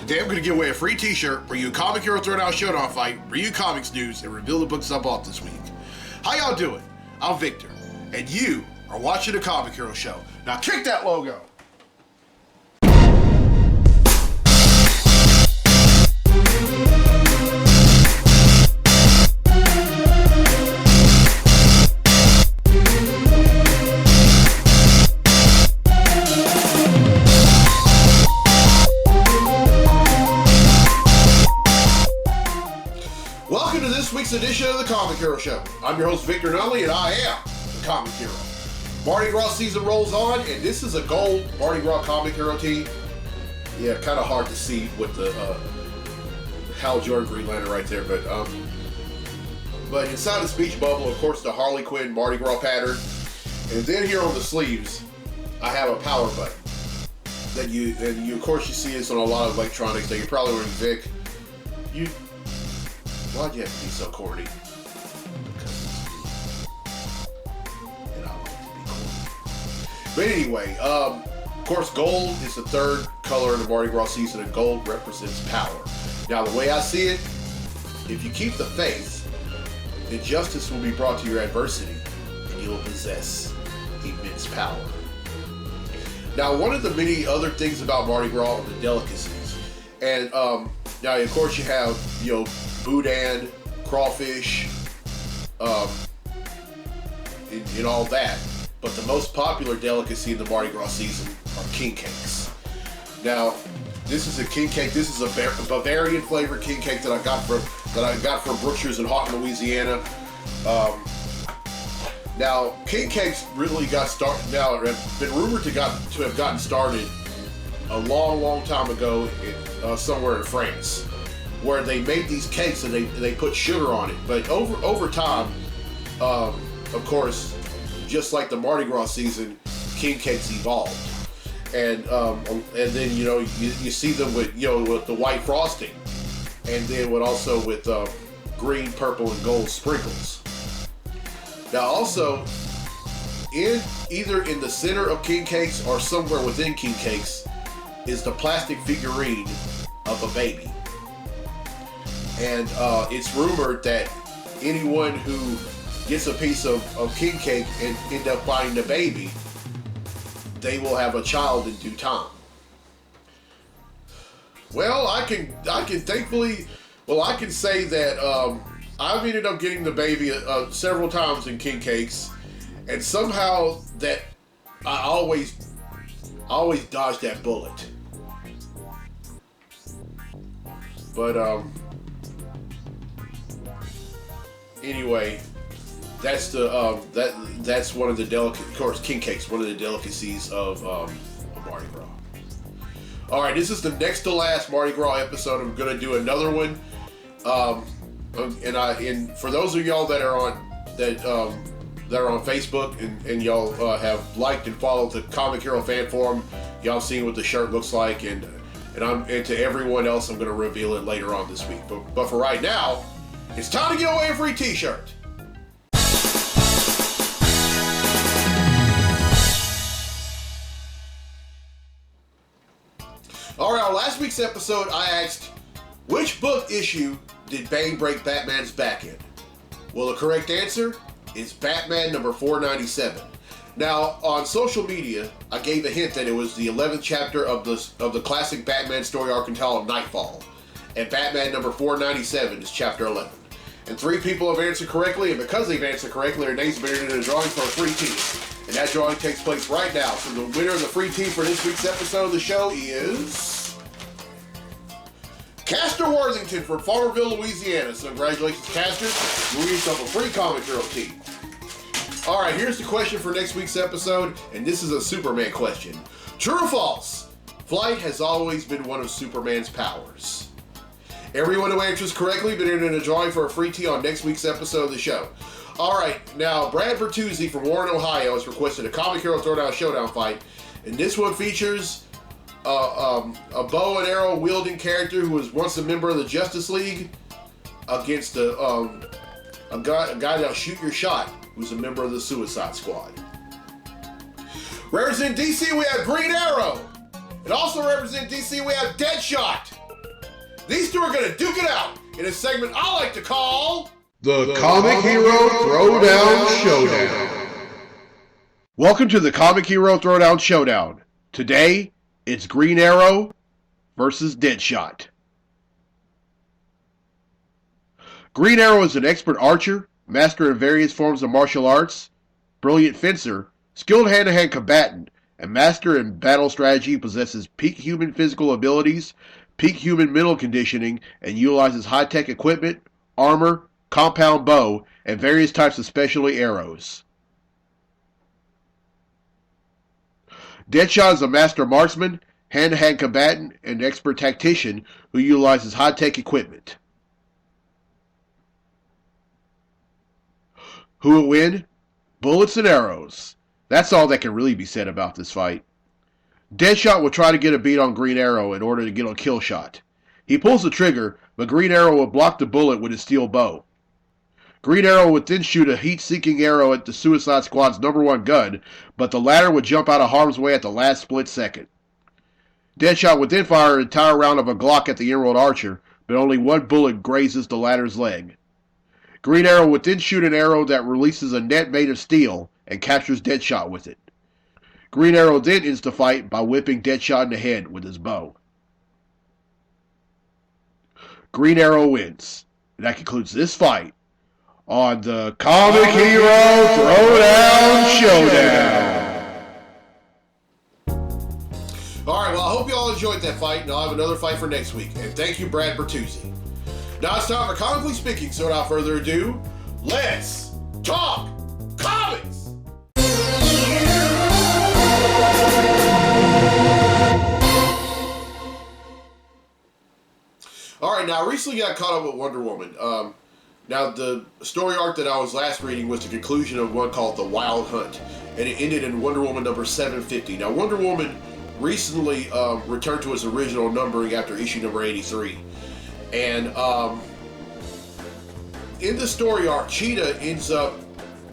Today I'm going to give away a free t-shirt, bring you a Comic Hero Throwdown Showdown fight, bring you comics news, and reveal the books I bought this week. How y'all doing? I'm Victor, and you are watching the Comic Hero Show. Now kick that logo! Welcome to this week's edition of the Comic Hero Show. I'm your host, Victor Nunley, and I am the Comic Hero. Mardi Gras season rolls on, and this is a gold Mardi Gras Comic Hero tee. Yeah, kind of hard to see with the Hal Jordan Green Lantern right there, but inside the speech bubble, of course, the Harley Quinn Mardi Gras pattern. And then here on the sleeves, I have a power button. That you of course, you see this on a lot of electronics that you're probably wearing Vic. Why'd you have to be so corny? Because it's me. And I like to be corny. But anyway, of course, gold is the third color in the Mardi Gras season, and gold represents power. Now, the way I see it, if you keep the faith, then justice will be brought to your adversity, and you will possess immense power. Now, one of the many other things about Mardi Gras are the delicacies. And now, of course, you have, boudin, crawfish, and all that. But the most popular delicacy in the Mardi Gras season are king cakes. Now, this is a king cake. This is a Bavarian flavored king cake that I got from Brookshires in Houghton, Louisiana. Now, king cakes really got started. Now, have been rumored to have gotten started a long time ago somewhere in France, where they made these cakes and they put sugar on it. But over time, of course, just like the Mardi Gras season, king cakes evolved, and then you see them with with the white frosting, and then with green, purple, and gold sprinkles. Now also, either in the center of king cakes or somewhere within king cakes is the plastic figurine of a baby. And it's rumored that anyone who gets a piece of king cake and end up finding the baby, they will have a child in due time. Well, I can say that I've ended up getting the baby several times in king cakes, and somehow that I always dodge that bullet. But anyway, that's that's one of the of course, king cakes, one of the delicacies of Mardi Gras. All right, this is the next to last Mardi Gras episode. I'm gonna do another one, and for those of y'all that are on Facebook and y'all have liked and followed the Comic Hero fan forum, y'all seen what the shirt looks like, and to everyone else, I'm going to reveal it later on this week. But for right now, it's time to give away a free t-shirt. All right, on last week's episode, I asked, which book issue did Bane break Batman's back in? Well, the correct answer is Batman number 497. Now, on social media, I gave a hint that it was the 11th chapter of the classic Batman story arc entitled Nightfall, and Batman number 497 is chapter 11. And 3 people have answered correctly, and because they've answered correctly, their names have been entered in a drawing for a free tee. And that drawing takes place right now. So the winner of the free tee for this week's episode of the show is Castor Worthington from Farmerville, Louisiana. So congratulations, Castor. You win yourself a free Comic Hero tee. All right, here's the question for next week's episode, and this is a Superman question. True or false? Flight has always been one of Superman's powers. Everyone who answers correctly been entered in a drawing for a free tee on next week's episode of the show. All right, now Brad Bertuzzi from Warren, Ohio has requested a Comic Hero Throwdown Showdown fight, and this one features a bow and arrow wielding character who was once a member of the Justice League against a guy that'll shoot your shot, who's a member of the Suicide Squad. Representing DC, we have Green Arrow. And also representing DC, we have Deadshot. These two are going to duke it out in a segment I like to call The Comic Hero Throwdown Showdown. Welcome to the Comic Hero Throwdown Showdown. Today, it's Green Arrow versus Deadshot. Green Arrow is an expert archer, master in various forms of martial arts, brilliant fencer, skilled hand-to-hand combatant, and master in battle strategy. Possesses peak human physical abilities, peak human mental conditioning, and utilizes high-tech equipment, armor, compound bow, and various types of specialty arrows. Deadshot is a master marksman, hand-to-hand combatant, and expert tactician who utilizes high-tech equipment. Who will win? Bullets and arrows. That's all that can really be said about this fight. Deadshot will try to get a beat on Green Arrow in order to get a kill shot. He pulls the trigger, but Green Arrow will block the bullet with his steel bow. Green Arrow would then shoot a heat-seeking arrow at the Suicide Squad's #1 gun, but the latter would jump out of harm's way at the last split second. Deadshot would then fire an entire round of a Glock at the Emerald Archer, but only one bullet grazes the latter's leg. Green Arrow would then shoot an arrow that releases a net made of steel and captures Deadshot with it. Green Arrow then ends the fight by whipping Deadshot in the head with his bow. Green Arrow wins. And that concludes this fight on the Comic Hero Throwdown Showdown. Alright, well, I hope you all enjoyed that fight, and I'll have another fight for next week. And thank you, Brad Bertuzzi. Now it's time for Comically Speaking, so without further ado, let's talk comics! Alright, now I recently got caught up with Wonder Woman. Now the story arc that I was last reading was the conclusion of one called The Wild Hunt, and it ended in Wonder Woman number 750. Now Wonder Woman recently returned to its original numbering after issue number 83. And in the story arc, Cheetah ends up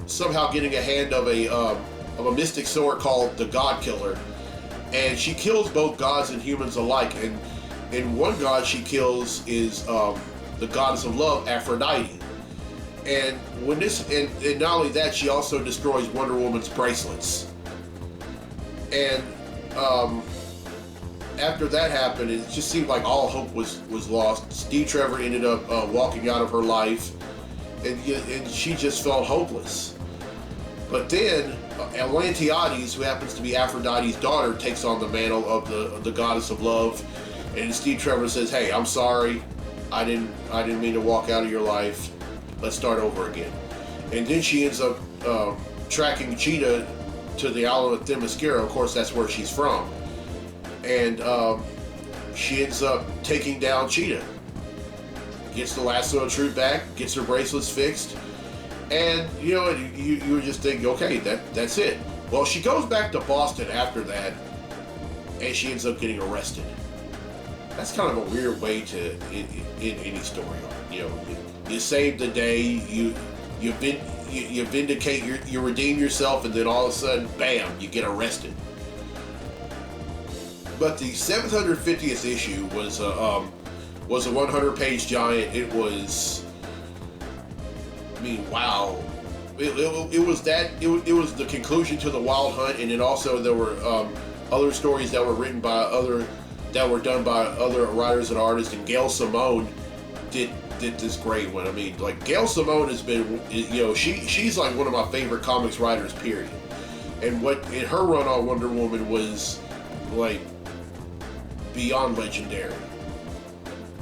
somehow getting a hand of a mystic sword called the God Killer, and she kills both gods and humans alike. And one god she kills is the goddess of love, Aphrodite. And when and not only that, she also destroys Wonder Woman's bracelets. And after that happened, it just seemed like all hope was lost. Steve Trevor ended up walking out of her life, and she just felt hopeless. But then Atlantiades, who happens to be Aphrodite's daughter, takes on the mantle of the goddess of love, and Steve Trevor says, "Hey, I'm sorry, I didn't mean to walk out of your life. Let's start over again." And then she ends up tracking Cheetah to the island of Themyscira. Of course, that's where she's from. And she ends up taking down Cheetah. Gets the lasso of truth back, gets her bracelets fixed, and you would just think, okay, that's it. Well, she goes back to Boston after that, and she ends up getting arrested. That's kind of a weird way to in any story arc. You save the day, you vindicate, you redeem yourself, and then all of a sudden, bam, you get arrested. But the 750th issue was a 100-page giant. It was, wow. It was the conclusion to the Wild Hunt, and then also there were other stories that were written by done by other writers and artists. And Gail Simone did this great one. Gail Simone has been, she's like one of my favorite comics writers, period. And her run on Wonder Woman was like beyond legendary,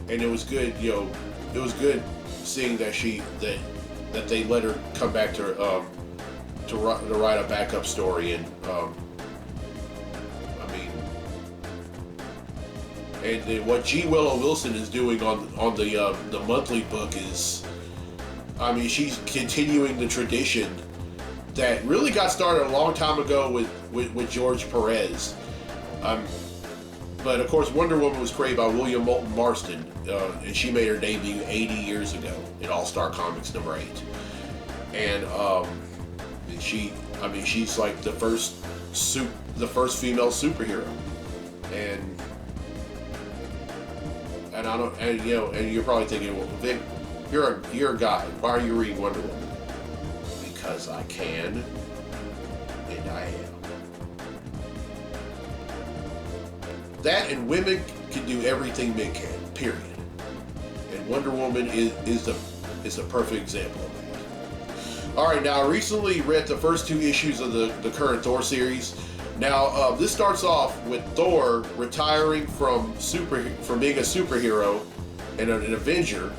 and it was good. It was good seeing that that they let her come back to write a backup story. And and what G. Willow Wilson is doing on the monthly book is, she's continuing the tradition that really got started a long time ago with George Perez. But of course, Wonder Woman was created by William Moulton Marston, and she made her debut 80 years ago in All-Star Comics number 8. And she's like the first female superhero, and I don't, and you know, and you're probably thinking, well, Vic, you're a guy. Why are you reading Wonder Woman? Because I can, and I am. That and women can do everything men can. Period. And Wonder Woman is a perfect example of that. All right, now I recently read the first 2 issues of the current Thor series. Now this starts off with Thor retiring from being a superhero and an Avenger,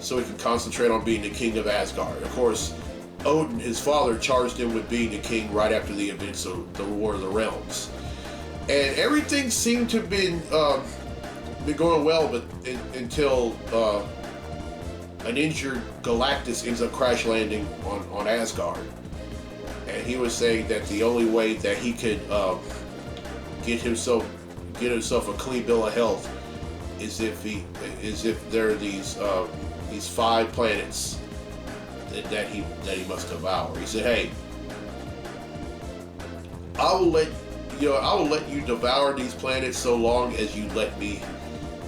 so he can concentrate on being the king of Asgard. Of course, Odin, his father, charged him with being the king right after the events of the War of the Realms, and everything seemed to have been going well, but until an injured Galactus ends up crash landing on Asgard, and he was saying that the only way that he could get himself a clean bill of health is if there are these 5 planets that he must devour. He said, "Hey, I will let you devour these planets so long as you let me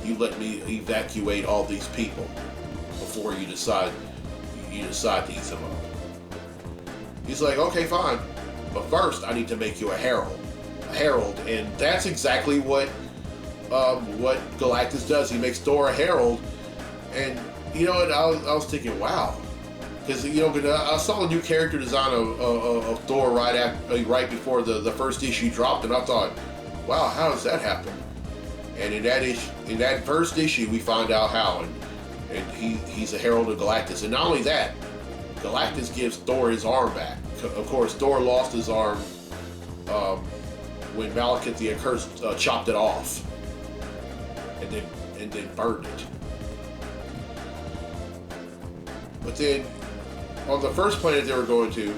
evacuate all these people before you decide to eat them up." He's like, "Okay, fine, but first I need to make you a herald," and that's exactly what Galactus does. He makes Thor a herald, and you know, and I was thinking, wow, because I saw the new character design of Thor right before the first issue dropped, and I thought, wow, how does that happen? And in that first issue, we find out how, and he's a herald of Galactus, and not only that, Galactus gives Thor his arm back. Of course, Thor lost his arm when Malekith the Accursed chopped it off and then burned it. But then, on the first planet they were going to,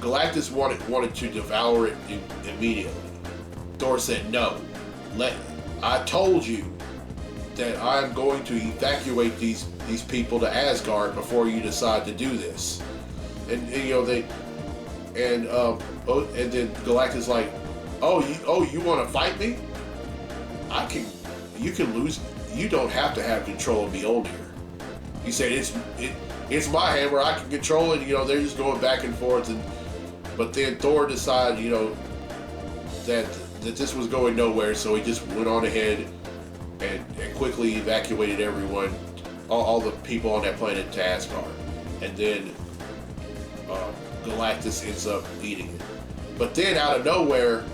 Galactus wanted to devour it immediately. Thor said, "No, I told you that I'm going to evacuate these people to Asgard before you decide to do this." And then Galactus like, oh, you want to fight me? You can lose. You don't have to have control of Mjolnir. He said, it's my hammer. I can control it. They're just going back and forth, but then Thor decided, that this was going nowhere, so he just went on ahead and quickly evacuated everyone, all the people on that planet, to Asgard. And then Galactus ends up eating it. But then out of nowhere,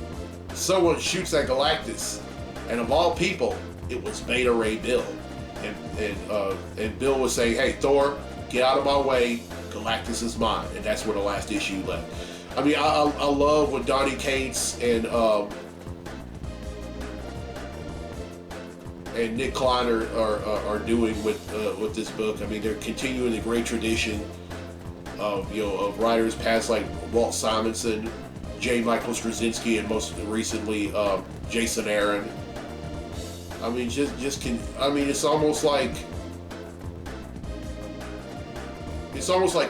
someone shoots at Galactus, and of all people, it was Beta Ray Bill. And Bill was saying, "Hey, Thor, get out of my way. Galactus is mine." And that's where the last issue left. I mean, I love what Donny Cates and Nick Klein are doing with this book. I mean, they're continuing the great tradition of writers past like Walt Simonson, J. Michael Straczynski, and most recently Jason Aaron. I mean, it's almost like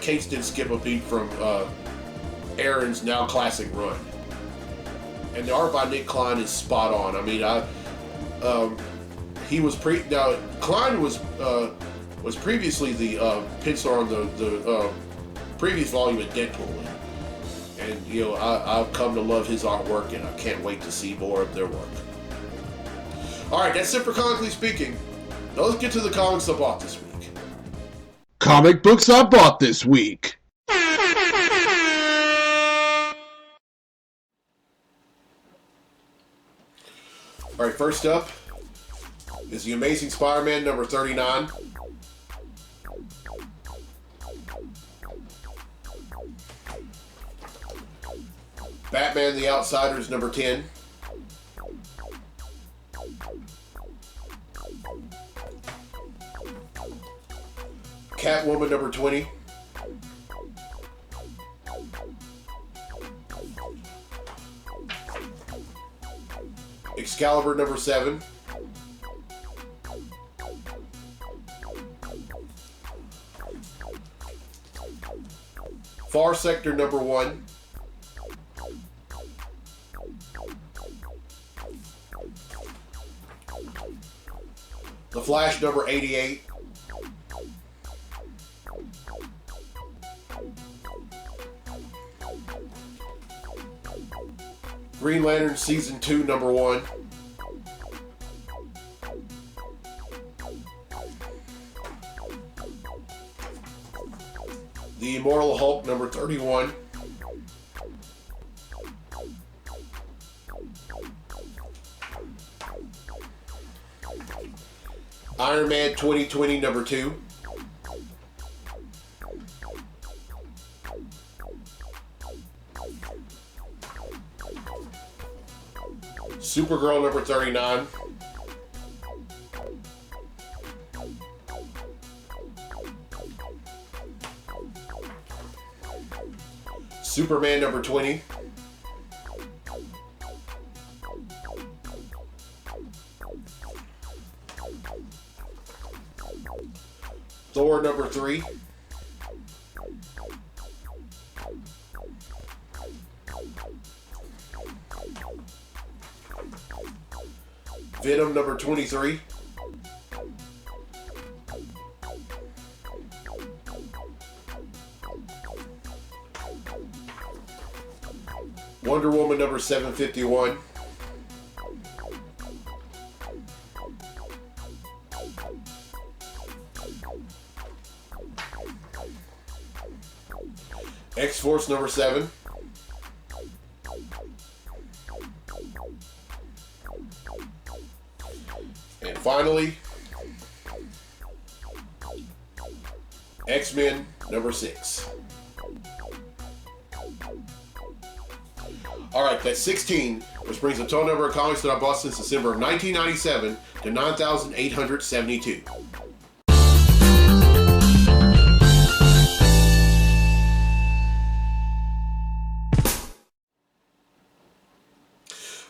Cates didn't skip a beat from Aaron's now classic run. And the art by Nick Klein is spot on. I mean, Klein was previously the penciler on the previous volume of Deadpool, and I've come to love his artwork, and I can't wait to see more of their work. All right, that's it for Comically Speaking. Now let's get to the comics I bought this week. Comic books I bought this week. All right, first up is The Amazing Spider-Man number 39. Batman the Outsiders number 10. Catwoman number 20. Excalibur number 7. Far Sector number 1. The Flash number 88. Green Lantern Season 2 number 1. The Immortal Hulk number 31. Iron Man 2020 number 2. Supergirl number 39. Superman number 20. Thor number 3. Venom number 23. Wonder Woman number 751. X-Force number 7. And finally, X-Men number 6. Alright, that's 16, which brings the total number of comics that I bought since December of 1997 to 9,872.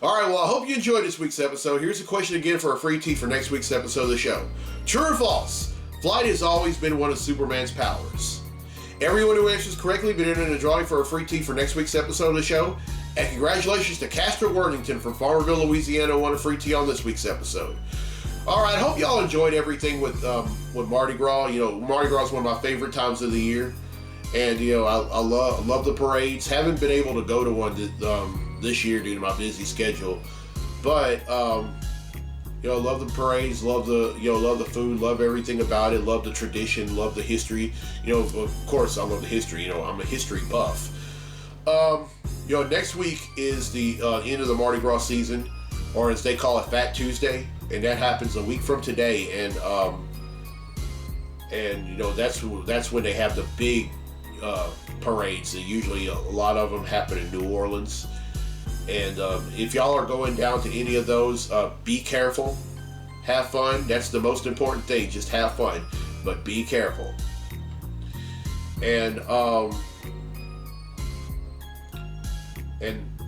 Alright, well, I hope you enjoyed this week's episode. Here's a question again for a free tee for next week's episode of the show. True or false? Flight has always been one of Superman's powers. Everyone who answers correctly will be entered in a drawing for a free tee for next week's episode of the show. And congratulations to Castro Worthington from Farmerville, Louisiana, who won a free tee on this week's episode. Alright, I hope y'all enjoyed everything with Mardi Gras. You know, Mardi Gras is one of my favorite times of the year. And, you know, I love the parades. Haven't been able to go to one this year due to my busy schedule. But, you know, love the parades, love the food, love everything about it, love the tradition, love the history. You know, of course, I love the history. You know, I'm a history buff. You know, next week is the end of the Mardi Gras season, or as they call it, Fat Tuesday, and that happens a week from today. And you know, that's when they have the big parades. And usually, a lot of them happen in New Orleans. And if y'all are going down to any of those, be careful, have fun. That's the most important thing. Just have fun, but be careful. And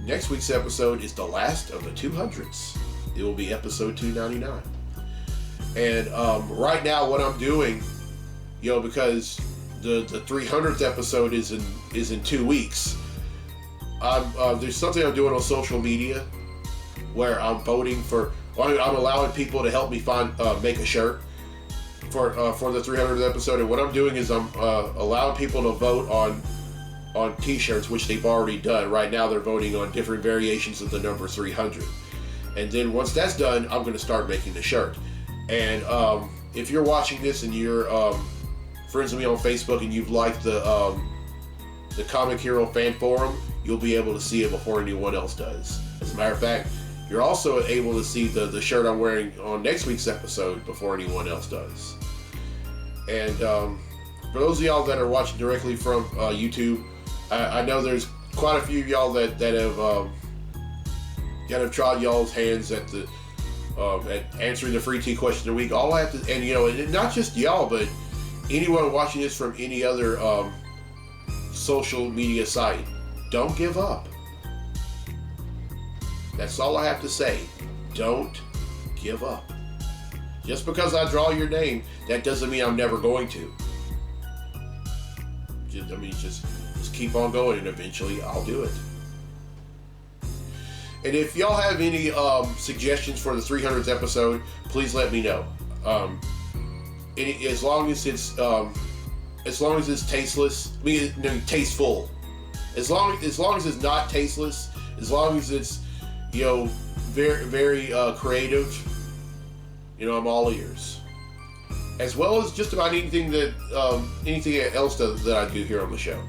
next week's episode is the last of the 200s. It will be episode 299. And right now, what I'm doing, you know, because the 300th episode is in 2 weeks. There's something I'm doing on social media where I'm voting for. I'm allowing people to help me make a shirt for the 300th episode. And what I'm doing is I'm allowing people to vote on T-shirts, which they've already done. Right now, they're voting on different variations of the number 300. And then once that's done, I'm going to start making the shirt. And if you're watching this and you're friends with me on Facebook and you've liked the Comic Hero Fan Forum, you'll be able to see it before anyone else does. As a matter of fact, you're also able to see the shirt I'm wearing on next week's episode before anyone else does. And for those of y'all that are watching directly from YouTube, I know there's quite a few of y'all that have tried y'all's hands at answering the free T question of the week. All I have to, and you know, and not just y'all, but anyone watching this from any other social media site, don't give up. That's all I have to say. Don't give up. Just because I draw your name, that doesn't mean I'm never going to. Just keep on going, and eventually I'll do it. And if y'all have any suggestions for the 300th episode, please let me know. As long as it's tasteless, I mean, no, tasteful. As long as it's not tasteless, as long as it's, you know, very, very creative, you know, I'm all ears. As well as just about anything else that I do here on the show.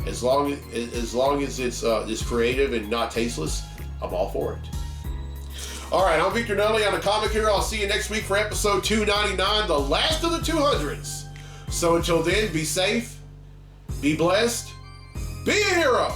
As long as it's creative and not tasteless, I'm all for it. All right, I'm Victor Nunley. I'm a comic hero. I'll see you next week for episode 299, the last of the 200s. So until then, be safe, be blessed, be a hero.